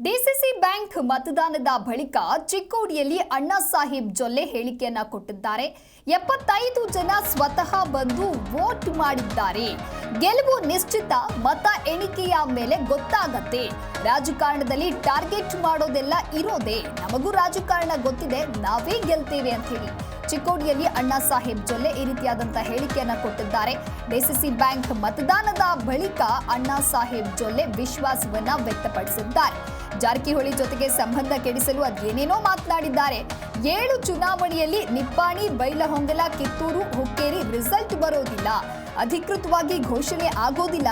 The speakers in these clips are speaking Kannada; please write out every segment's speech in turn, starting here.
ಡಿಸಿಸಿ ಬ್ಯಾಂಕ್ ಮತದಾನದ ಬಳಿಕ ಚಿಕ್ಕೋಡಿಯಲ್ಲಿ ಅಣ್ಣಾ ಸಾಹೇಬ್ ಜೊಲ್ಲೆ ಹೇಳಿಕೆಯನ್ನ ಕೊಟ್ಟಿದ್ದಾರೆ. 75 ಜನ ಸ್ವತಃ ಬಂದು ವೋಟ್ ಮಾಡಿದ್ದಾರೆ. ಗೆಲುವು ನಿಶ್ಚಿತ, ಮತ ಎಣಿಕೆಯ ಮೇಲೆ ಗೊತ್ತಾಗತ್ತೆ. ರಾಜಕಾರಣದಲ್ಲಿ ಟಾರ್ಗೆಟ್ ಮಾಡೋದೆಲ್ಲ ಇರೋದೇ. ನಮಗೂ ರಾಜಕಾರಣ ಗೊತ್ತಿದೆ, ನಾವೇ ಗೆಲ್ತೇವೆ ಅಂತ ಹೇಳಿ ಚಿಕ್ಕೋಡಿಯಲ್ಲಿ ಅಣ್ಣಾ ಸಾಹೇಬ್ ಜೊಲ್ಲೆ ಈ ರೀತಿಯಾದಂತಹ ಹೇಳಿಕೆಯನ್ನ ಕೊಟ್ಟಿದ್ದಾರೆ. ಡಿಸಿಸಿ ಬ್ಯಾಂಕ್ ಮತದಾನದ ಬಳಿಕ ಅಣ್ಣಾ ಸಾಹೇಬ್ ಜೊಲ್ಲೆ ವಿಶ್ವಾಸವನ್ನ ವ್ಯಕ್ತಪಡಿಸಿದ್ದಾರೆ. ಜಾರಕಿಹೊಳಿ ಜೊತೆಗೆ ಸಂಬಂಧ ಕೆಡಿಸಲು ಅದೇನೇನೋ ಮಾತನಾಡಿದ್ದಾರೆ. 7 ಚುನಾವಣೆಯಲ್ಲಿ ನಿಪ್ಪಾಣಿ, ಬೈಲಹೊಂಗಲ, ಕಿತ್ತೂರು, ಹುಕ್ಕೇರಿ ರಿಸಲ್ಟ್ ಬರೋದಿಲ್ಲ, ಅಧಿಕೃತವಾಗಿ ಘೋಷಣೆ ಆಗೋದಿಲ್ಲ.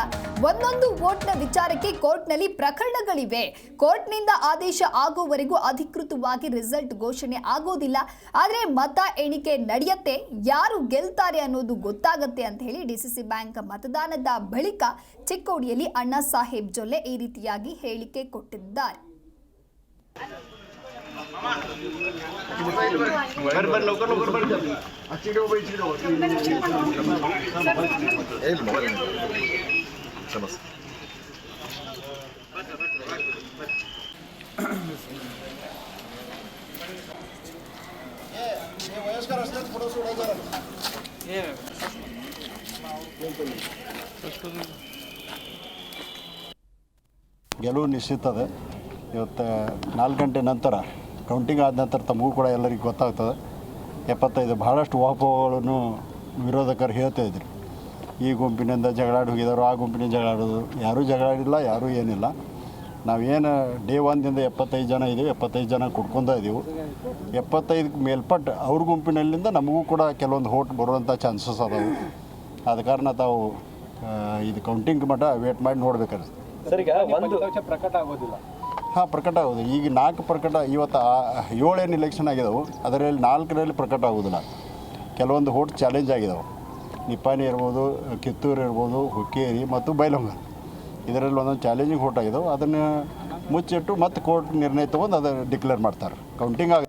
ಒಂದೊಂದು ವೋಟ್ನ ವಿಚಾರಕ್ಕೆ ಕೋರ್ಟ್ನಲ್ಲಿ ಪ್ರಕರಣಗಳಿವೆ. ಕೋರ್ಟ್ನಿಂದ ಆದೇಶ ಆಗೋವರೆಗೂ ಅಧಿಕೃತವಾಗಿ ರಿಸಲ್ಟ್ ಘೋಷಣೆ ಆಗೋದಿಲ್ಲ. ಆದರೆ ಮತ ಎಣಿಕೆ ನಡೆಯುತ್ತೆ, ಯಾರು ಗೆಲ್ತಾರೆ ಅನ್ನೋದು ಗೊತ್ತಾಗತ್ತೆ ಅಂತ ಹೇಳಿ ಡಿಸಿಸಿ ಬ್ಯಾಂಕ್ ಮತದಾನದ ಬಳಿಕ ಚಿಕ್ಕೋಡಿಯಲ್ಲಿ ಅಣ್ಣಾ ಸಾಹೇಬ್ ಜೊಲ್ಲೆ ಈ ರೀತಿಯಾಗಿ ಹೇಳಿಕೆ ಕೊಟ್ಟಿದ್ದಾರೆ. ಗೆಲುವು ನಿಶ್ಚಿತ ಇದೆ. ಇವತ್ತು 4 ಗಂಟೆ ನಂತರ ಕೌಂಟಿಂಗ್ ಆದ ನಂತರ ತಮಗೂ ಕೂಡ ಎಲ್ಲರಿಗೂ ಗೊತ್ತಾಗ್ತದೆ. 75 ಬಹಳಷ್ಟು ಊಹಾಪೋಹಗಳನ್ನು ವಿರೋಧಕರು ಹೇಳ್ತಾ ಇದ್ರು. ಈ ಗುಂಪಿನಿಂದ ಜಗಳಾಡಿ ಹೋಗಿದ್ದಾರೆ, ಆ ಗುಂಪಿನಿಂದ ಜಗಳಾಡೋದು. ಯಾರೂ ಜಗಳಾಡಿಲ್ಲ, ಯಾರೂ ಏನಿಲ್ಲ. ನಾವೇನು ಡೇ 1ದಿಂದ 75 ಜನ ಇದ್ದೀವಿ, 75 ಜನ ಕುಡ್ಕೊಂಡ ಇದ್ದೀವಿ. 75 ಮೇಲ್ಪಟ್ಟು ಅವ್ರ ಗುಂಪಿನಲ್ಲಿಂದ ನಮಗೂ ಕೂಡ ಕೆಲವೊಂದು ಹೋಟ್ ಬರುವಂಥ ಚಾನ್ಸಸ್ ಅದಾವೆ. ಆದ ಕಾರಣ ತಾವು ಇದು ಕೌಂಟಿಂಗ್ ಮಟ್ಟ ವೇಟ್ ಮಾಡಿ ನೋಡ್ಬೇಕಾದ್ರೆ ಪ್ರಕಟ ಆಗೋದಿಲ್ಲ. ಹಾಂ, ಪ್ರಕಟ ಆಗೋದು. ಈಗ 4 ಪ್ರಕಟ, ಇವತ್ತು 7 ಏನು ಇಲೆಕ್ಷನ್ ಆಗಿದಾವೆ, ಅದರಲ್ಲಿ 4ರಲ್ಲಿ ಪ್ರಕಟ ಆಗೋದಿಲ್ಲ. ಕೆಲವೊಂದು ಹೋಟ್ ಚಾಲೆಂಜ್ ಆಗಿದಾವೆ. ನಿಪ್ಪಾಣಿ ಇರ್ಬೋದು, ಕಿತ್ತೂರು ಇರ್ಬೋದು, ಹುಕ್ಕೇರಿ ಮತ್ತು ಬೈಲಹೊಂಗಲ, ಇದರಲ್ಲಿ ಒಂದೊಂದು ಚಾಲೆಂಜಿಂಗ್ ಹೋಟ್ ಆಗಿದಾವೆ. ಅದನ್ನು ಮುಚ್ಚಿಟ್ಟು ಮತ್ತೆ ಕೋರ್ಟ್ ನಿರ್ಣಯ ತೊಗೊಂಡು ಅದನ್ನು ಡಿಕ್ಲೇರ್ ಮಾಡ್ತಾರೆ. ಕೌಂಟಿಂಗ್ ಆಗ